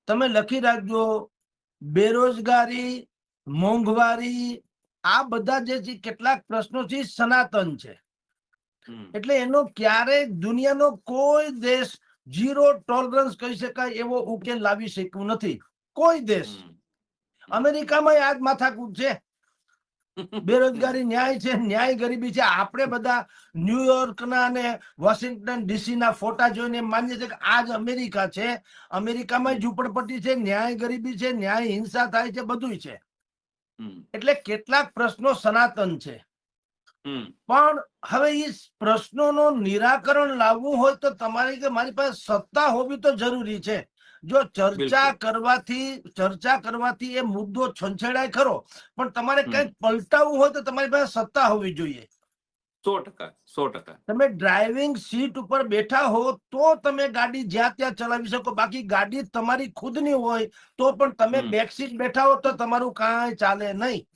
તમે લખી રાખજો, બેરોજગારી, મોંઘવારી, આ બધા જે કેટલાક પ્રશ્નો છે સનાતન છે. એટલે એનો ક્યારેય દુનિયાનો કોઈ દેશ 0 ટોલરન્સ કહી શકાય એવો ઉકેલ લાવી શક્યું નથી, કોઈ દેશ. અમેરિકામાં આજ માથાકૂટ છે, બેરોજગારી, ન્યાય છે, ન્યાય ગરીબી છે. આપણે બધા ન્યુયોર્કના અને વોશિંગ્ટન ડીસી ના ફોટા જોઈને માનીએ છીએ કે આજ અમેરિકા છે. અમેરિકામાં ઝૂંપડપટ્ટી છે, ન્યાય ગરીબી છે, ન્યાય હિંસા થાય છે, બધું છે. એટલે કેટલાક પ્રશ્નો સનાતન છે. પણ હવે એ પ્રશ્નોનું નિરાકરણ લાવવું હોય તો તમારી કે મારી પાસે સત્તા હોવી તો જરૂરી છે. જો ચર્ચા કરવાથી એ મુદ્દો છંછેડાય ખરો, પણ તમારે કંઈક પલટાવવું હોય તો તમારી પાસે સત્તા હોવી જોઈએ. 100%. તમે ડ્રાઇવિંગ સીટ ઉપર બેઠા હો તો તમે ગાડી જ્યાં ત્યાં ચલાવી શકો, બાકી ગાડી તમારી ખુદની હોય તો પણ તમે બેક સીટ બેઠા હો તો તમારું કાંઈ ચાલે નહીં.